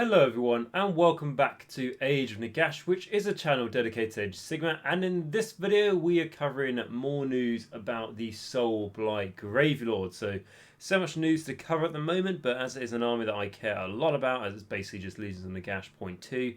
Hello everyone and welcome back to Age of Nagash, which is a channel dedicated to Age of Sigmar, and in this video we are covering more news about the Soulblight Gravelords. So much news to cover at the moment, but as it is an army that I care a lot about, as it's basically just Legions of Nagash point 2,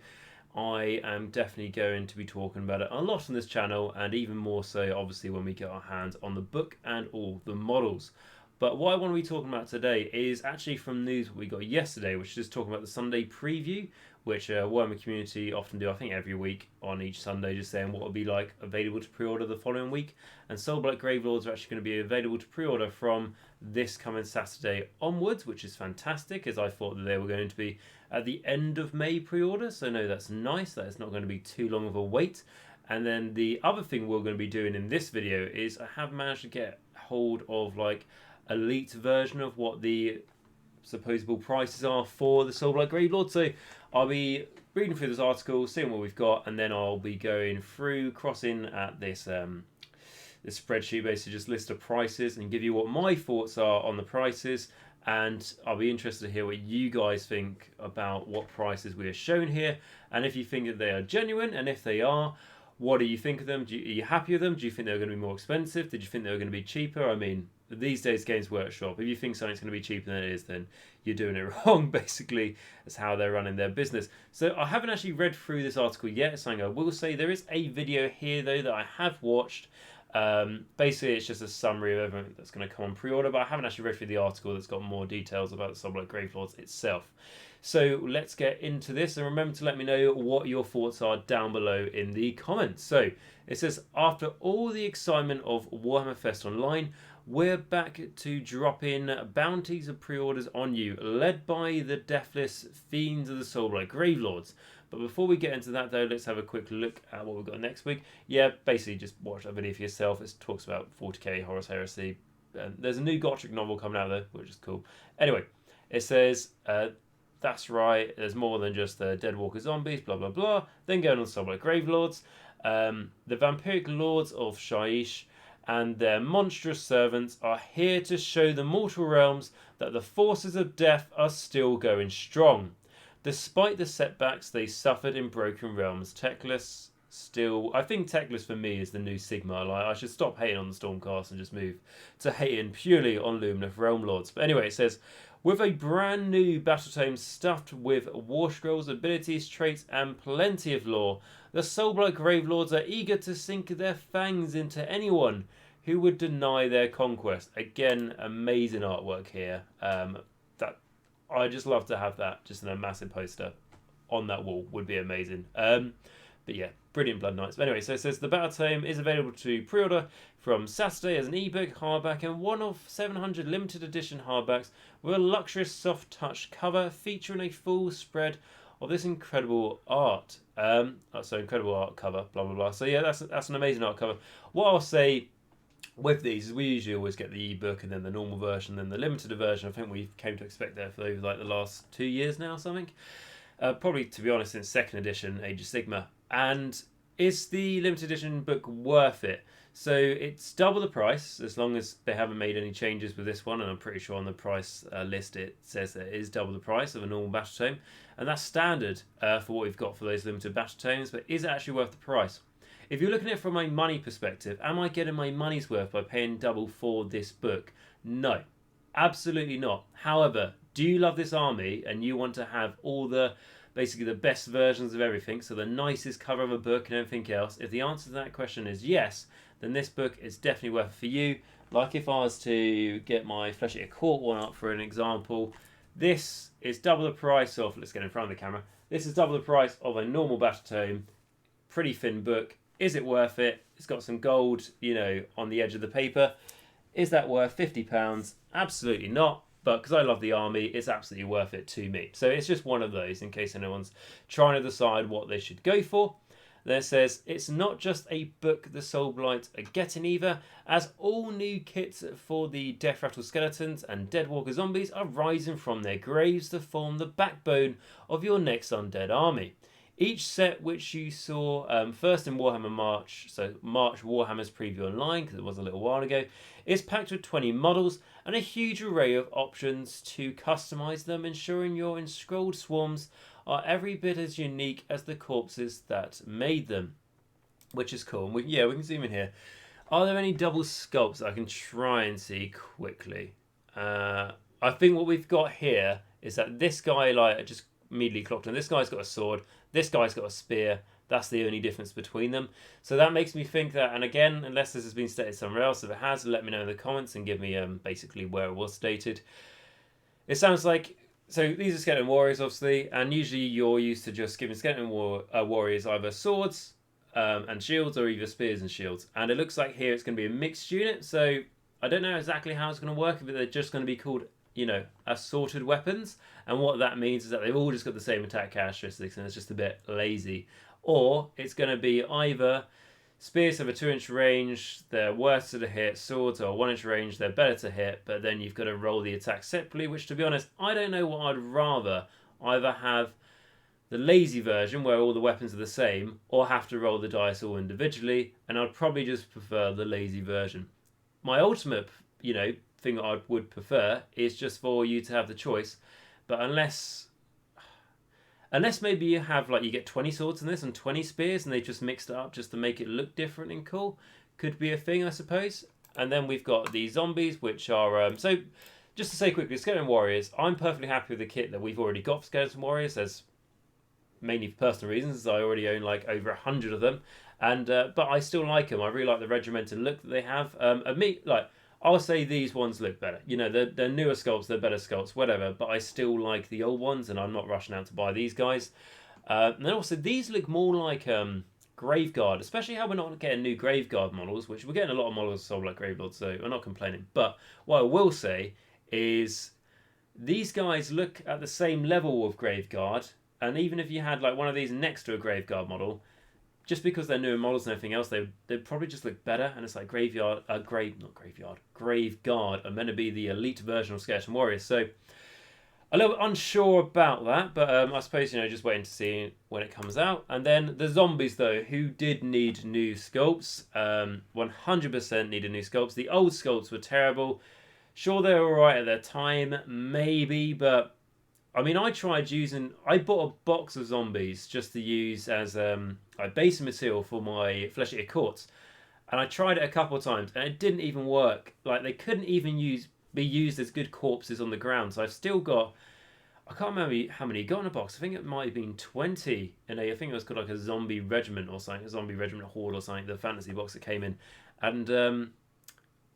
I am definitely going to be talking about it a lot on this channel, and even more so obviously when we get our hands on the book and all the models. But what I want to be talking about today is actually from news we got yesterday, which is just talking about the Sunday preview, which Warhammer community often do, I think every week on each Sunday, just saying what will be like available to pre-order the following week. And Soulblight Gravelords are actually going to be available to pre-order from this coming Saturday onwards, which is fantastic, as I thought that they were going to be at the end of May pre-order. So no, that's nice. That it's not going to be too long of a wait. And then the other thing we're going to be doing in this video is I have managed to get hold of like elite version of what the supposable prices are for the Soulblight Gravelords. So I'll be reading through this article, seeing what we've got, and then I'll be going through, crossing at this this spreadsheet, basically just list of prices and give you what my thoughts are on the prices. And I'll be interested to hear what you guys think about what prices we are shown here, and if you think that they are genuine, and if they are, what do you think of them? Are you happy with them? Do you think they're going to be more expensive? Did you think they were going to be cheaper? I mean, these days Games Workshop, if you think something's going to be cheaper than it is, then you're doing it wrong, basically. That's how they're running their business. So I haven't actually read through this article yet. It's something I will say. There is a video here, though, that I have watched. Basically, it's just a summary of everything that's going to come on pre-order, but I haven't actually read through the article that's got more details about the Soulblight Gravelords itself. So let's get into this, and remember to let me know what your thoughts are down below in the comments. So it says, after all the excitement of Warhammer Fest Online, we're back to dropping bounties of pre-orders on you, led by the deathless fiends of the Soulblight Gravelords. But before we get into that, though, let's have a quick look at what we've got next week. Yeah, basically just watch that video for yourself. It talks about 40k, Horus Heresy. There's a new Gothic novel coming out, though, which is cool. Anyway, it says, that's right, there's more than just the Deadwalker zombies, blah, blah, blah. Then going on Soulblight Gravelords. The vampiric lords of Shaiish and their monstrous servants are here to show the mortal realms that the forces of death are still going strong. Despite the setbacks they suffered in Broken Realms, Techless still... I think Techless for me is the new Sigmar. Like, I should stop hating on the Stormcast and just move to hating purely on Lumineth Realm Lords. But anyway, it says, with a brand new battle tome stuffed with war scrolls, abilities, traits, and plenty of lore, the Soulblight Gravelords are eager to sink their fangs into anyone who would deny their conquest. Again, amazing artwork here. That I just love to have that just in a massive poster on that wall. Would be amazing. But yeah, brilliant Blood Knights. But anyway, so it says the battle tome is available to pre-order from Saturday as an ebook, hardback, and one of 700 limited edition hardbacks with a luxurious soft touch cover featuring a full spread of this incredible art. So incredible art cover, blah blah blah. So yeah, that's an amazing art cover. What I'll say with these is we usually always get the ebook and then the normal version, then the limited version. I think we came to expect that for over like the last 2 years now, something. Probably, to be honest, since second edition, Age of Sigmar. And is the limited edition book worth it? So it's double the price, as long as they haven't made any changes with this one, and I'm pretty sure on the price list it says that it is double the price of a normal battle tome, and that's standard for what we've got for those limited battle tomes. But is it actually worth the price? If you're looking at it from a money perspective, am I getting my money's worth by paying double for this book? No, absolutely not. However, do you love this army and you want to have all the basically the best versions of everything, so the nicest cover of a book and everything else? If the answer to that question is yes, then this book is definitely worth it for you. Like if I was to get my Flesh Eater Court one up for an example, this is double the price of, let's get in front of the camera, this is double the price of a normal battle tome. Pretty thin book. Is it worth it? It's got some gold, you know, on the edge of the paper. Is that worth £50? Absolutely not. But because I love the army, it's absolutely worth it to me. So it's just one of those in case anyone's trying to decide what they should go for. Then it says, it's not just a book the Soulblight are getting either, as all new kits for the Death Rattle Skeletons and Deadwalker Zombies are rising from their graves to form the backbone of your next undead army. Each set which you saw first in Warhammer March, so March Warhammer's preview online, because it was a little while ago, is packed with 20 models and a huge array of options to customize them, ensuring your enscrolled swarms are every bit as unique as the corpses that made them, which is cool. And we can zoom in here. Are there any double sculpts that I can try and see quickly? I think what we've got here is that this guy, like, I just immediately clocked on. This guy's got a sword. This guy's got a spear. That's the only difference between them. So that makes me think that, and again, unless this has been stated somewhere else, if it has, let me know in the comments and give me basically where it was stated. It sounds like, so these are skeleton warriors, obviously, and usually you're used to just giving skeleton warriors either swords and shields, or either spears and shields. And it looks like here it's going to be a mixed unit, so I don't know exactly how it's going to work, if they're just going to be called, you know, assorted weapons. And what that means is that they've all just got the same attack characteristics and it's just a bit lazy. Or it's going to be either spears have a 2-inch range, they're worse to hit, swords are 1-inch range, they're better to hit, but then you've got to roll the attack separately, which, to be honest, I don't know what I'd rather. Either have the lazy version where all the weapons are the same, or have to roll the dice all individually, and I'd probably just prefer the lazy version. My ultimate, you know, thing that I would prefer is just for you to have the choice, but unless maybe you have, like, you get 20 swords in this and 20 spears and they just mixed it up just to make it look different and cool, could be a thing, I suppose. And then we've got the zombies, which are so just to say quickly, skeleton warriors, I'm perfectly happy with the kit that we've already got for skeleton warriors. There's mainly for personal reasons, as I already own like over 100 of them, and but I still like them. I really like the regimented look that they have. I'll say these ones look better. You know, they're newer sculpts, they're better sculpts, whatever. But I still like the old ones, and I'm not rushing out to buy these guys. And then also these look more like Graveguard, especially how we're not getting new Graveguard models, which we're getting a lot of models of Soulblight Gravelords, so I'm not complaining. But what I will say is these guys look at the same level of Graveguard, and even if you had like one of these next to a Graveguard model, just because they're newer models and everything else, they'd probably just look better. And it's like Graveguard are meant to be the elite version of Skeleton Warriors. So a little bit unsure about that, but I suppose, you know, just waiting to see when it comes out. And then the zombies, though, who did need new sculpts, 100% needed new sculpts. The old sculpts were terrible. Sure, they were alright at their time, maybe, but I mean, I bought a box of zombies just to use as base material for my Flesh Eater Courts, and I tried it a couple of times and it didn't even work. Like, they couldn't even be used as good corpses on the ground. So I've still got, I can't remember how many you got in a box. I think it might have been 20, and I think it was called like a zombie regiment or something, a zombie regiment horde or something, the fantasy box that came in, and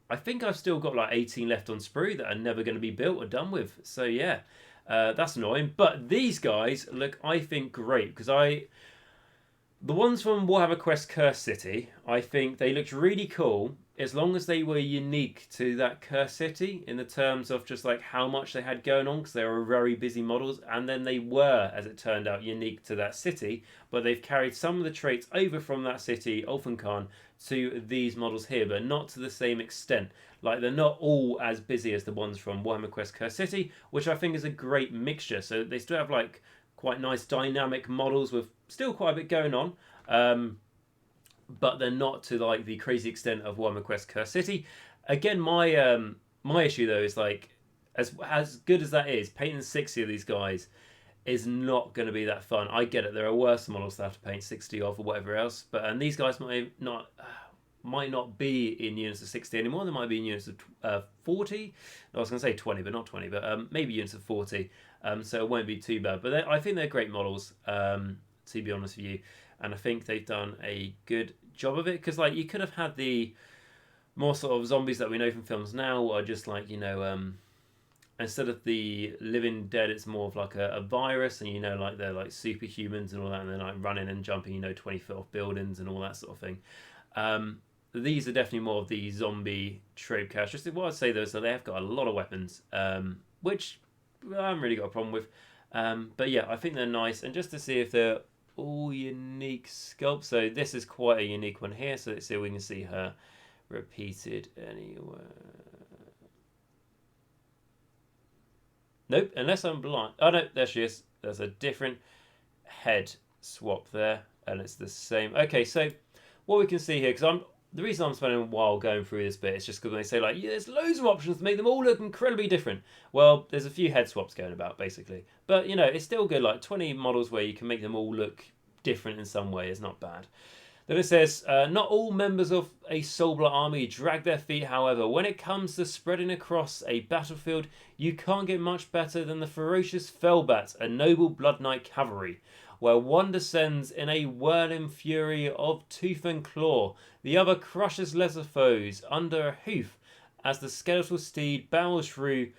I think I've still got like 18 left on sprue that are never going to be built or done with. So yeah. That's annoying, but these guys look, I think, great, because the ones from Warhammer Quest Curse City, I think they looked really cool as long as they were unique to that Curse City in the terms of just like how much they had going on, because they were very busy models, and then they were, as it turned out, unique to that city, but they've carried some of the traits over from that city, Ulfenkarn, to these models here, but not to the same extent. Like, they're not all as busy as the ones from Warhammer Quest Curse City, which I think is a great mixture. So they still have like quite nice dynamic models with still quite a bit going on, but they're not to like the crazy extent of Warhammer Quest Curse City. Again, my issue though is like, as good as that is, painting 60 of these guys is not going to be that fun. I get it, there are worse models that have to paint 60 of or whatever else, but and these guys might not be in units of 60 anymore. They might be in units of 40. I was going to say 20, but not 20, but maybe units of 40. So it won't be too bad. But I think they're great models, to be honest with you. And I think they've done a good job of it. Because like, you could have had the more sort of zombies that we know from films now are just like, you know, instead of the living dead, it's more of like a virus. And, you know, like they're like superhumans and all that. And they're like running and jumping, you know, 20 foot off buildings and all that sort of thing. These are definitely more of the zombie trope characteristic. What I'd say though is that they have got a lot of weapons, which I haven't really got a problem with. But yeah, I think they're nice. And just to see if they're all unique sculpts. So this is quite a unique one here. So let's see if we can see her repeated anywhere. Nope, unless I'm blind. Oh no, there she is. There's a different head. swap there, and it's the same. Okay, so what we can see here, because the reason I'm spending a while going through this bit is just because they say like, yeah, there's loads of options to make them all look incredibly different. Well, there's a few head swaps going about basically, but you know, it's still good. Like 20 models where you can make them all look different in some way is not bad. Then it says, not all members of a Soulblight army drag their feet, however. When it comes to spreading across a battlefield, you can't get much better than the ferocious Fellbat, a noble Blood Knight cavalry. Where one descends in a whirling fury of tooth and claw, the other crushes lesser foes under a hoof as the skeletal steed bows through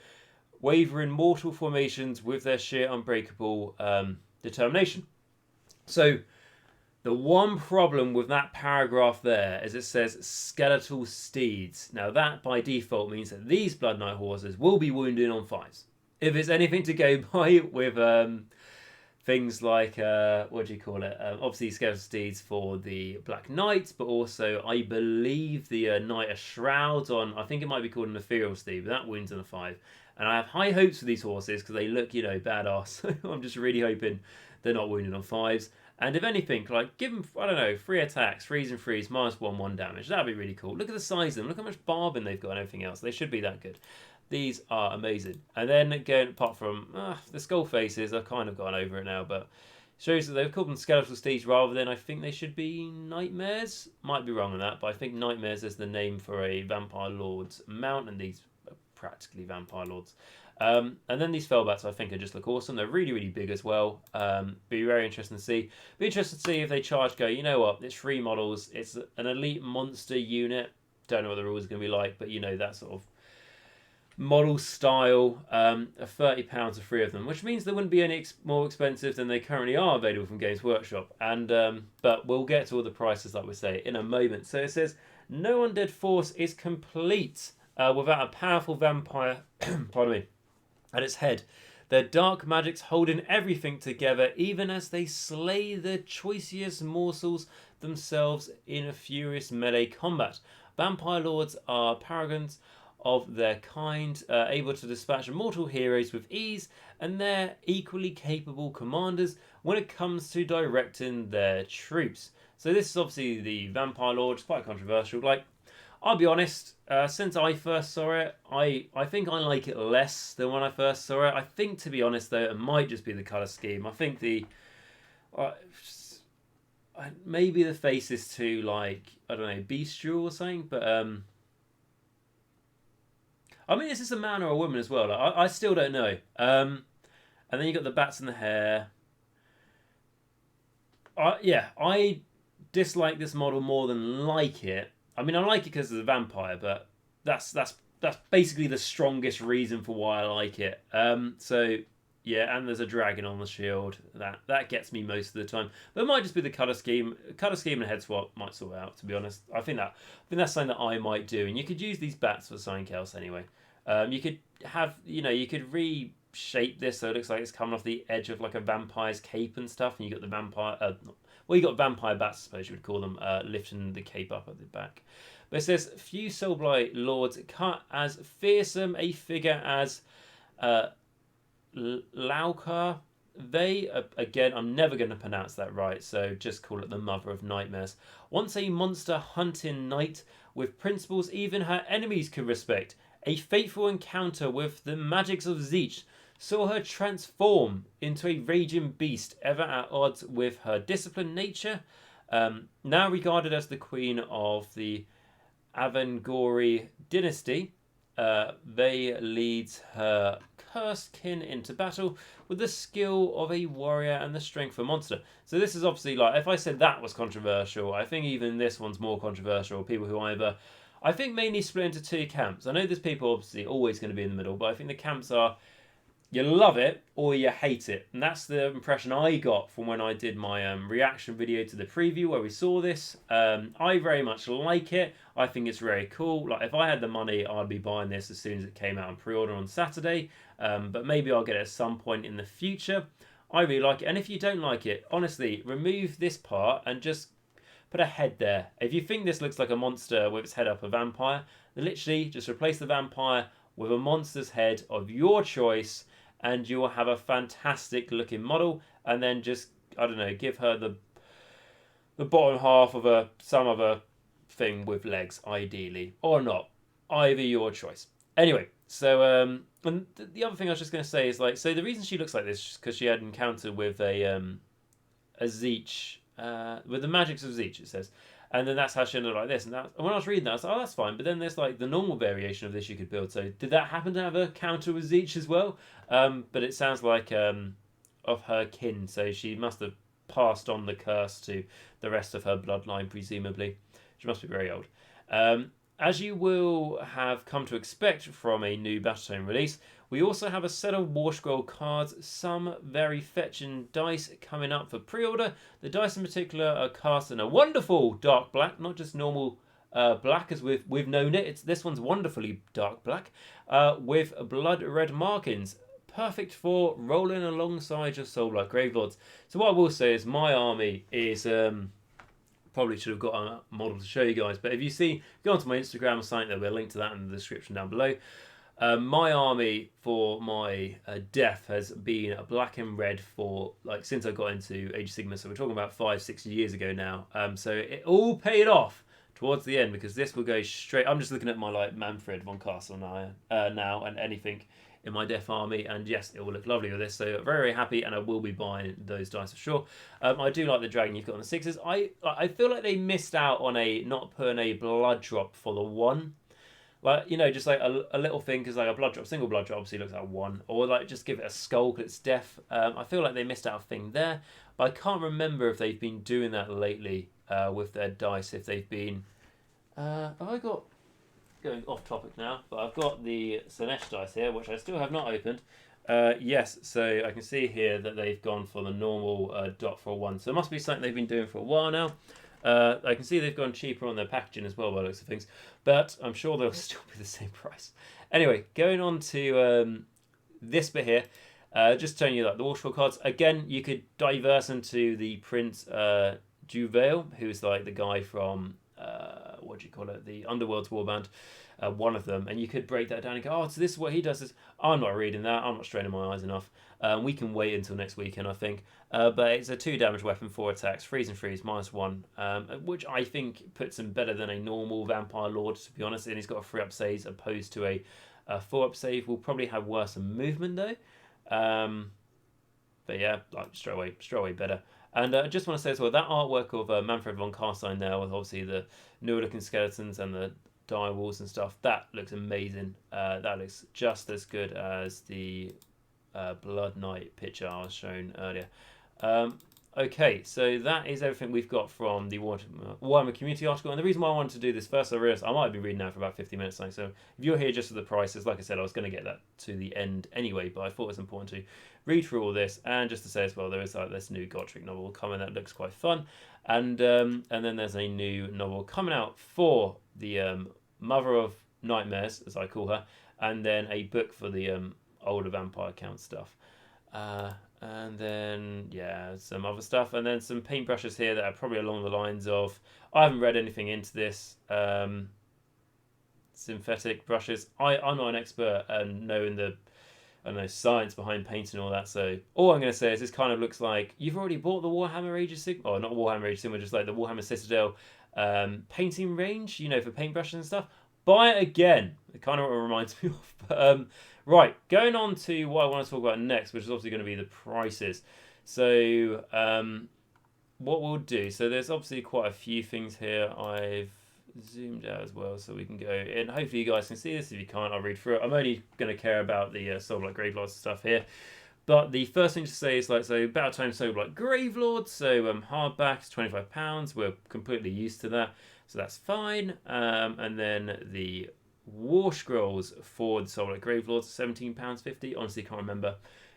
wavering mortal formations with their sheer unbreakable determination. So, the one problem with that paragraph there is it says skeletal steeds. Now that by default means that these Blood Knight horses will be wounded on 5s. If it's anything to go by with things like, what do you call it? Obviously skeletal steeds for the Black Knights, but also I believe the Knight of Shrouds on, I think it might be called an Ethereal Steed, but that wounds on a 5. And I have high hopes for these horses because they look, you know, badass. I'm just really hoping they're not wounded on 5s. And if anything, like, give them, I don't know, 3 attacks, 3s and 3s, -1 damage. That'd be really cool. Look at the size of them. Look how much barbing they've got and everything else. They should be that good. These are amazing. And then, again, apart from the skull faces, I've kind of gone over it now, but shows that they've called them skeletal steeds rather than, I think they should be nightmares. Might be wrong on that, but I think nightmares is the name for a vampire lord's mount, and these are practically vampire lords. And then these Fellbats I think just look awesome. They're really, really big as well. Be very interesting to see. Be interested to see if they charge go, you know what, it's 3 models. It's an elite monster unit. Don't know what the rules are going to be like, but you know, that sort of model style. £30 for 3 of them, which means they wouldn't be any more expensive than they currently are available from Games Workshop. And but we'll get to all the prices, like we say, in a moment. So it says, no undead force is complete without a powerful vampire pardon me, at its head. Their dark magics holding everything together, even as they slay the choicest morsels themselves in a furious melee combat. Vampire lords are paragons of their kind, able to dispatch mortal heroes with ease, and they're equally capable commanders when it comes to directing their troops. So this is obviously the Vampire Lord. It's quite controversial. Like, I'll be honest, since I first saw it, I think I like it less than when I first saw it. I think, to be honest, though, it might just be the colour scheme. I think maybe the face is too, like, I don't know, bestial or something, but I mean, is this a man or a woman as well? Like, I still don't know. And then you got the bats in the hair. Yeah, I dislike this model more than like it. I mean, I like it because of the vampire, but that's basically the strongest reason for why I like it. So yeah, and there's a dragon on the shield. That gets me most of the time. But it might just be the colour scheme. Colour scheme and head swap might sort it out. To be honest, I think that's something that I might do. And you could use these bats for something else anyway. You could have, you know, you could reshape this so it looks like it's coming off the edge of like a vampire's cape and stuff. And you got the vampire. Well, you got vampire bats, I suppose you would call them, lifting the cape up at the back. But it says, few Soulblight Lords cut as fearsome a figure as Laukar. They, again, I'm never going to pronounce that right, so just call it the Mother of Nightmares. Once a monster hunting knight with principles even her enemies can respect. A fateful encounter with the magics of Zeech saw her transform into a raging beast, ever at odds with her disciplined nature. Now regarded as the queen of the Avangori dynasty, they leads her cursed kin into battle with the skill of a warrior and the strength of a monster. So this is obviously, like, if I said that was controversial, I think even this one's more controversial. People who either, I think, mainly split into 2 camps. I know there's people obviously always going to be in the middle, but I think the camps are, you love it or you hate it. And that's the impression I got from when I did my reaction video to the preview where we saw this. I very much like it. I think it's very cool. Like, if I had the money, I'd be buying this as soon as it came out on pre-order on Saturday. But maybe I'll get it at some point in the future. I really like it. And if you don't like it, honestly, remove this part and just put a head there. If you think this looks like a monster with its head up a vampire, then literally just replace the vampire with a monster's head of your choice, and you will have a fantastic looking model. And then just I don't know, give her the bottom half of some other thing with legs, ideally, or not. Either your choice. Anyway, so and the other thing I was just going to say is like, so the reason she looks like this is because she had an encounter with a Tzeentch, with the magics of Tzeentch, it says. And then that's how she ended up like this. And when I was reading that, I was like, oh, that's fine. But then there's like the normal variation of this you could build. So did that happen to have a counter with Tzeentch as well? But it sounds like of her kin. So she must have passed on the curse to the rest of her bloodline, presumably. She must be very old. As you will have come to expect from a new Battle Tome release, we also have a set of War Scroll cards, some very fetching dice coming up for pre-order. The dice in particular are cast in a wonderful dark black, not just normal black as we've known it. This one's wonderfully dark black with blood red markings. Perfect for rolling alongside your Soulblight Gravelords. So what I will say is my army is... probably should have got a model to show you guys, but if you see, go onto my Instagram or something, there'll be a link to that in the description down below. My army for my death has been a black and red for like since I got into Age of Sigmar, so we're talking about 5-6 years ago now. So it all paid off towards the end because this will go straight. I'm just looking at my like Manfred von Castle now and anything in my death army, and yes, it will look lovely with this, so very, very happy, and I will be buying those dice for sure. I do like the dragon you've got on the 6s. I feel like they missed out on not putting a blood drop for the 1. Like, you know, just like a little thing, because like a blood drop, single blood drop obviously looks like 1, or like just give it a skull because it's death. I feel like they missed out a thing there, but I can't remember if they've been doing that lately with their dice, if they've been... have I got... Going off topic now, but I've got the Slaanesh dice here, which I still have not opened. Yes, so I can see here that they've gone for the normal dot for a 1. So it must be something they've been doing for a while now. I can see they've gone cheaper on their packaging as well by the looks of things, but I'm sure they'll still be the same price. Anyway, going on to this bit here, just telling you that the Waterfall cards, again, you could diverse into the Prince Juvail, who's like the guy from... what do you call it? The Underworld's Warband, one of them, and you could break that down and go, oh, so this is what he does. I'm not reading that. I'm not straining my eyes enough. We can wait until next weekend, I think. But it's a 2 damage weapon, 4 attacks, freeze and freeze, -1, which I think puts him better than a normal Vampire Lord, to be honest. And he's got a 3-up save opposed to a 4-up save. Will probably have worse movement though. But yeah, like straight away better. And I just want to say as well, that artwork of Manfred von Carstein there, with obviously the newer looking skeletons and the dire walls and stuff, that looks amazing. That looks just as good as the Blood Knight picture I was shown earlier. Okay, so that is everything we've got from the Warhammer community article. And the reason why I wanted to do this first, I realised I might be reading now for about 50 minutes. So if you're here just for the prices, like I said, I was going to get that to the end anyway, but I thought it was important to read through all this. And just to say as well, there is like this new Gotrek novel coming that looks quite fun. And then there's a new novel coming out for the Mother of Nightmares, as I call her, and then a book for the older Vampire Count stuff. And then, yeah, some other stuff. And then some paintbrushes here that are probably along the lines of... I haven't read anything into this. Synthetic brushes. I'm not an expert and knowing the science behind painting and all that. So all I'm going to say is this kind of looks like... You've already bought the Warhammer Age of Sigmar... Or not Warhammer Age of Sigmar, just like the Warhammer Citadel painting range, you know, for paintbrushes and stuff. Buy it again. It kind of reminds me of... But, right, going on to what I want to talk about next, which is obviously going to be the prices. So, what we'll do, so there's obviously quite a few things here. I've zoomed out as well so we can go in. Hopefully you guys can see this. If you can't, I'll read through it. I'm only going to care about the Soulblight Gravelords stuff here. But the first thing to say is, like, so Battle Tome Soulblight Gravelords, so hardbacks, £25. We're completely used to that, so that's fine. And then the War Scrolls for the Soulblight Gravelords, £17.50. Honestly, can't remember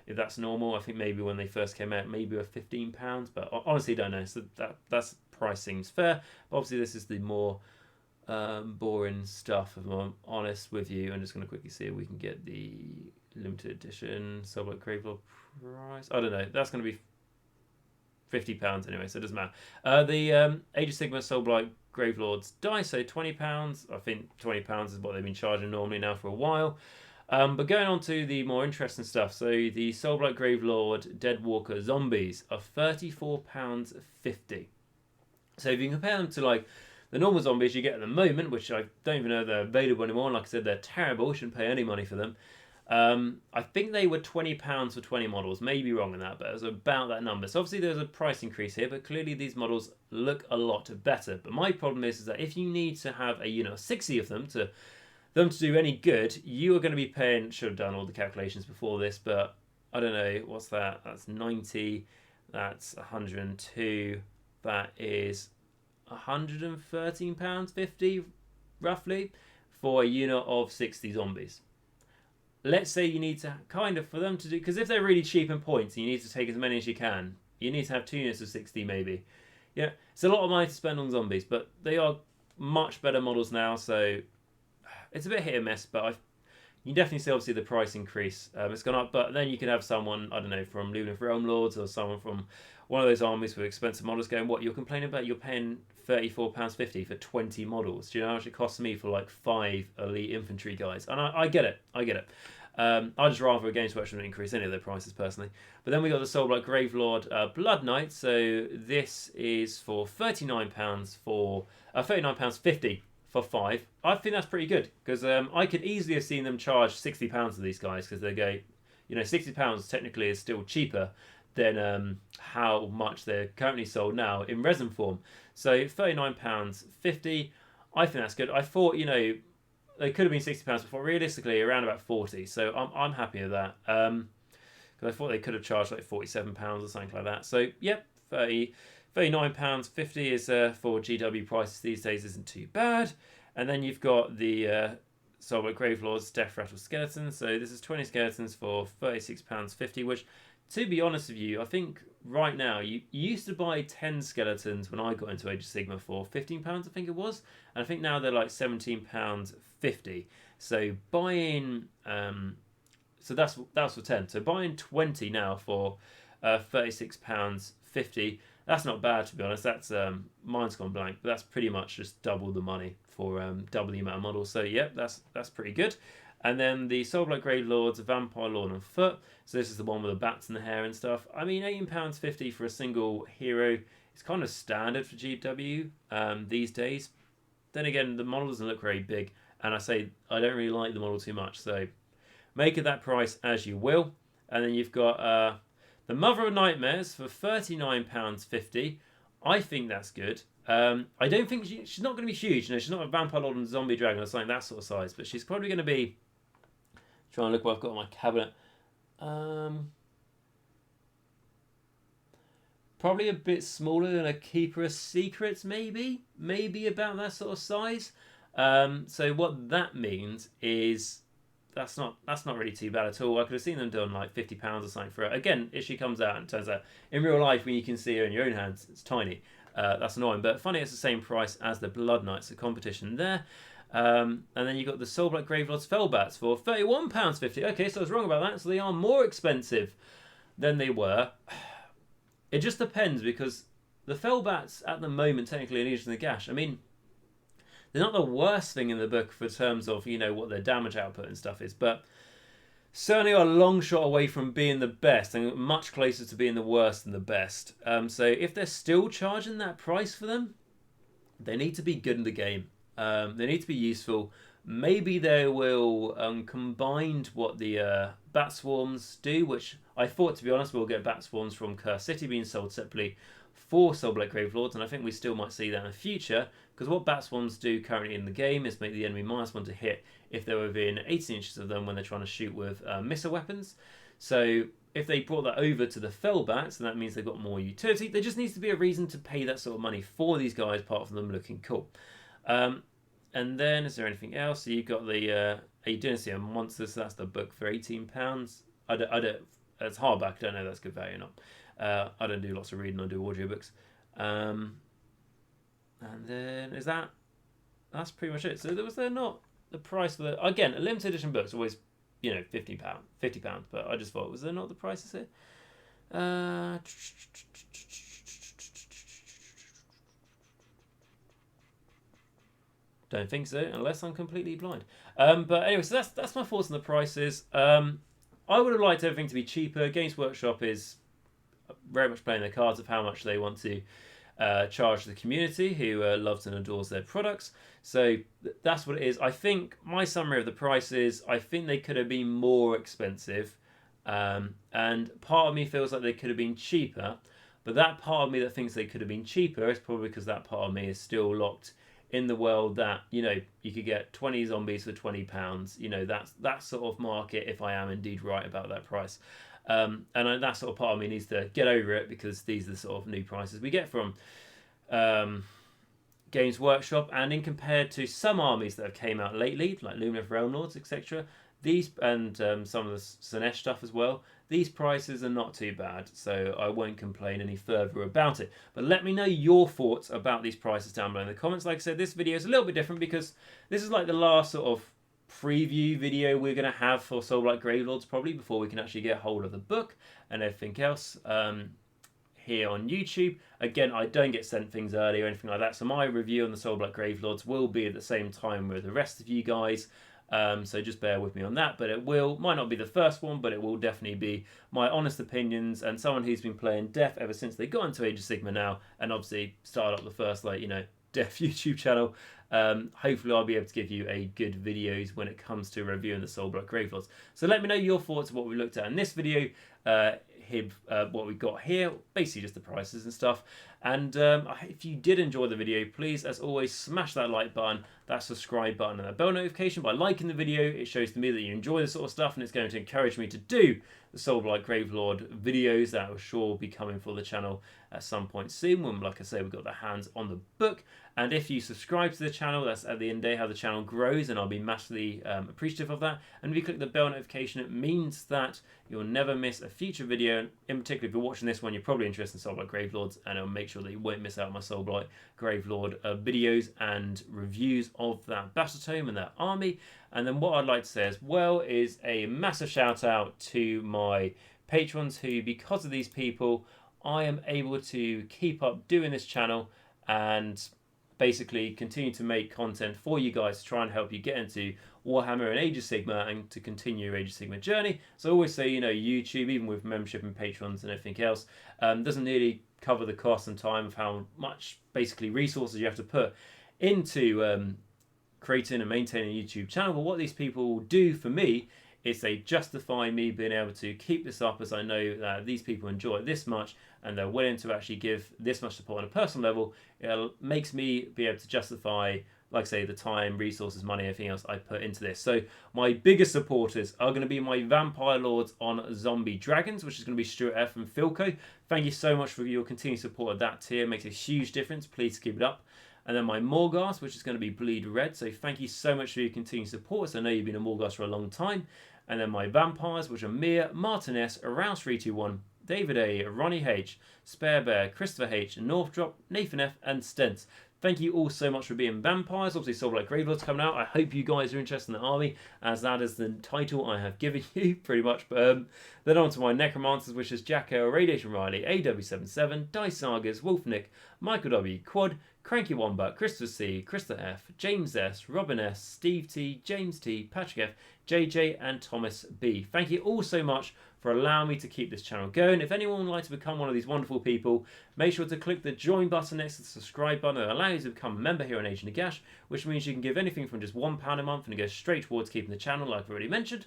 if that's normal. I think maybe when they first came out, maybe were £15, but honestly don't know. So that's price seems fair. But obviously, this is the more boring stuff. If I'm honest with you, I'm just going to quickly see if we can get the limited edition Soulblight Gravelord price. I don't know. That's going to be £50 anyway, so it doesn't matter. The Age of Sigmar Soulblight Gravelords dice, so £20. I think £20 is what they've been charging normally now for a while. But going on to the more interesting stuff, so the Soulblight Gravelord Deadwalker zombies are £34.50. So if you compare them to like the normal zombies you get at the moment, which I don't even know if they're available anymore, and like I said, they're terrible, shouldn't pay any money for them. I think they were £20 for 20 models, maybe wrong in that, but it was about that number. So obviously there's a price increase here, but clearly these models look a lot better. But my problem is that if you need to have a unit of 60 of them to do any good, you are going to be paying, should have done all the calculations before this, but I don't know, what's that? That's 90, that's 102, that is £113.50 roughly for a unit of 60 zombies. Let's say you need to kind of, for them to do, because if they're really cheap in points, you need to take as many as you can. You need to have 2 units of 60 maybe. Yeah, it's a lot of money to spend on zombies, but they are much better models now, so it's a bit hit and miss, but you definitely see obviously the price increase. It's gone up, but then you could have someone, I don't know, from Luminous Realm Lords or someone from one of those armies with expensive models going, what, you're complaining about you're paying £34.50 for 20 models? Do you know how much it costs me for like 5 elite infantry guys? And I get it. I'd just rather a Games Workshop increase any of their prices personally. But then we got the Soulblight Gravelord Blood Knight. So this is for £39 for £39.50 for 5. I think that's pretty good because I could easily have seen them charge £60 for these guys because they go, you know, £60 technically is still cheaper than how much they're currently sold now in resin form. So £39.50, I think that's good. I thought, you know, they could have been £60 before, realistically around about 40. So I'm happy with that. Because I thought they could have charged like £47 or something like that. So yep, £39.50 is for GW prices these days isn't too bad. And then you've got the Soulblight Gravelords Death Rattle Skeletons. So this is 20 skeletons for £36.50, which, to be honest with you, I think right now, you used to buy 10 skeletons when I got into Age of Sigmar for £15, I think it was. And I think now they're like £17.50. So buying, so that's for 10. So buying 20 now for £36.50, that's not bad, to be honest. That's mine's gone blank, but that's pretty much just double the money for double the amount of models. So yeah, that's pretty good. And then the Soulblight Gravelords, Vampire Lord on foot. So this is the one with the bats and the hair and stuff. I mean, £18.50 for a single hero is kind of standard for GW these days. Then again, the model doesn't look very big, and I don't really like the model too much. So make it that price as you will. And then you've got the Mother of Nightmares for £39.50. I think that's good. I don't think she's not going to be huge. You know, she's not a Vampire Lord and Zombie Dragon or something that sort of size, but she's probably going to be. Trying to look what I've got on my cabinet. Probably a bit smaller than a Keeper of Secrets, maybe about that sort of size. So what that means is that's not really too bad at all. I could have seen them done like £50 or something for it. Again, if she comes out and turns out in real life when you can see her in your own hands, it's tiny. That's annoying, but funny it's the same price as the Blood Knights, the competition there. And then you got the Soulblight Gravelords Fellbats for £31.50. Okay, so I was wrong about that. So they are more expensive than they were. It just depends because the Fellbats at the moment technically in Age of Nagash, I mean, they're not the worst thing in the book for terms of, you know, what their damage output and stuff is, but certainly are a long shot away from being the best and much closer to being the worst than the best. So if they're still charging that price for them, they need to be good in the game. They need to be useful. Maybe they will combine what the Bat Swarms do, which I thought, to be honest, we'll get Bat Swarms from Curse City being sold separately for Soulblight Gravelords, and I think we still might see that in the future, because what Bat Swarms do currently in the game is make the enemy -1 to hit if they're within 18 inches of them when they're trying to shoot with missile weapons. So if they brought that over to the Fellbats, then that means they've got more utility. There just needs to be a reason to pay that sort of money for these guys, apart from them looking cool. And then, is there anything else? So you've got the Dynasty of Monsters. So that's the book for £18. I don't. It's hardback. I don't know if that's good value or not. I don't do lots of reading. I do audiobooks. And then that's pretty much it. So was there not the price for the, again, a limited edition book's always, you know, £50. But I just thought, was there not the prices here? Don't think so, unless I'm completely blind. But anyway, so that's my thoughts on the prices. I would have liked everything to be cheaper. Games Workshop is very much playing their cards of how much they want to charge the community who loves and adores their products. So that's what it is. I think my summary of the prices, I think they could have been more expensive. And part of me feels like they could have been cheaper. But that part of me that thinks they could have been cheaper is probably because that part of me is still locked in the world that, you know, you could get 20 zombies for £20. You know, that's that sort of market if I am indeed right about that price. And that sort of part of me needs to get over it, because these are the sort of new prices we get from Games Workshop. And in compared to some armies that have came out lately, like Lumineth Realm Lords, etc., these and some of the Slaanesh stuff as well, these prices are not too bad, so I won't complain any further about it. But let me know your thoughts about these prices down below in the comments. Like I said, this video is a little bit different because this is like the last sort of preview video we're going to have for Soulblight Gravelords, probably, before we can actually get hold of the book and everything else here on YouTube. Again, I don't get sent things early or anything like that, so my review on the Soulblight Gravelords will be at the same time with the rest of you guys. So just bear with me on that, but it might not be the first one, but it will definitely be my honest opinions, and someone who's been playing Def ever since they got into Age of Sigmar now, and obviously started up the first, like, you know, Def YouTube channel. Hopefully I'll be able to give you a good videos when it comes to reviewing the Soulblight Gravelords. So let me know your thoughts of what we looked at in this video, what we got here, basically just the prices and stuff. And if you did enjoy the video, please, as always, smash that like button, that subscribe button, and that bell notification. By liking the video, it shows to me that you enjoy this sort of stuff, and it's going to encourage me to do the Soulblight Gravelord videos that will sure be coming for the channel at some point soon, when, like I say, we've got the hands on the book. And if you subscribe to the channel, that's at the end of the day how the channel grows, and I'll be massively appreciative of that. And if you click the bell notification, it means that you'll never miss a future video. In particular, if you're watching this one, you're probably interested in Soulblight Gravelords, and it'll make sure that you won't miss out on my Soulblight Gravelord videos and reviews of that battle tome and that army. And then what I'd like to say as well is a massive shout out to my patrons, who, because of these people, I am able to keep up doing this channel and basically continue to make content for you guys to try and help you get into Warhammer and Age of Sigmar and to continue your Age of Sigmar journey. So I always say, you know, YouTube, even with membership and patrons and everything else, doesn't nearly cover the cost and time of how much basically resources you have to put into creating and maintaining a YouTube channel. But what these people do for me is they justify me being able to keep this up, as I know that these people enjoy it this much and they're willing to actually give this much support on a personal level. It makes me be able to justify, like I say, the time, resources, money, everything else I put into this. So my biggest supporters are going to be my Vampire Lords on Zombie Dragons, which is going to be Stuart F and Filq. Thank you so much for your continued support of that tier. It makes a huge difference. Please keep it up. And then my Morgasts, which is going to be Bleed Red. So thank you so much for your continued support. So I know you've been a Morgast for a long time. And then my Vampires, which are Mia, Martin S, Arouse321, David A, Ronni H, SpareBear, Christopher H, Northdrop, Nathan F, and Stence. Thank you all so much for being vampires. Obviously, Soulblight Gravelords coming out. I hope you guys are interested in the army, as that is the title I have given you, pretty much. But then on to my Necromancers, which is Jacq.l, RadiationRiley, AW77, Die Sagas, WolfNick, Michal W, Quad, Cranky Wombat, Christopher C, Christopher F, James S, Robin S, Steve T, James T, Patrick F, JJ, and Thomas B. Thank you all so much for allowing me to keep this channel going. If anyone would like to become one of these wonderful people, make sure to click the join button next to the subscribe button. That allows you to become a member here on Age of Nagash, which means you can give anything from just £1 a month and it goes straight towards keeping the channel, like I've already mentioned.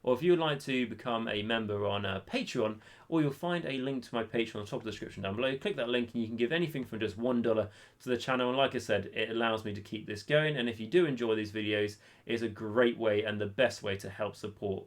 Or if you would like to become a member on Patreon, or you'll find a link to my Patreon on the top of the description down below. Click that link and you can give anything from just $1 to the channel. And like I said, it allows me to keep this going. And if you do enjoy these videos, it's a great way and the best way to help support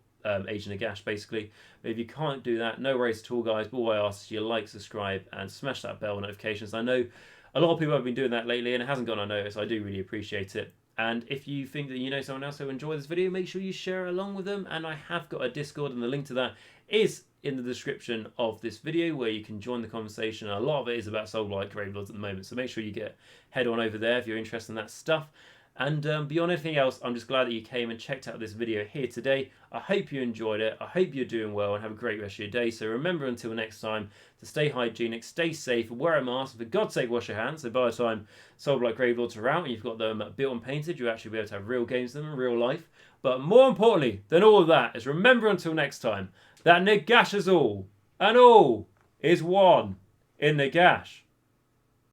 Age of Nagash, basically. But if you can't do that, no worries at all, guys. But all I ask is you like, subscribe, and smash that bell notifications. I know a lot of people have been doing that lately, and it hasn't gone unnoticed. I do really appreciate it. And if you think that you know someone else who enjoy this video, make sure you share it along with them. And I have got a Discord, and the link to that is in the description of this video, where you can join the conversation. A lot of it is about Soulblight Gravelords at the moment, so make sure you head on over there if you're interested in that stuff. And beyond anything else, I'm just glad that you came and checked out this video here today. I hope you enjoyed it. I hope you're doing well and have a great rest of your day. So remember, until next time, to stay hygienic, stay safe, wear a mask. For God's sake, wash your hands. So by the time Soulblight Gravelords are out and you've got them built and painted, you'll actually be able to have real games with them in real life. But more importantly than all of that is remember, until next time, that Nagash is all, and all is one in Nagash.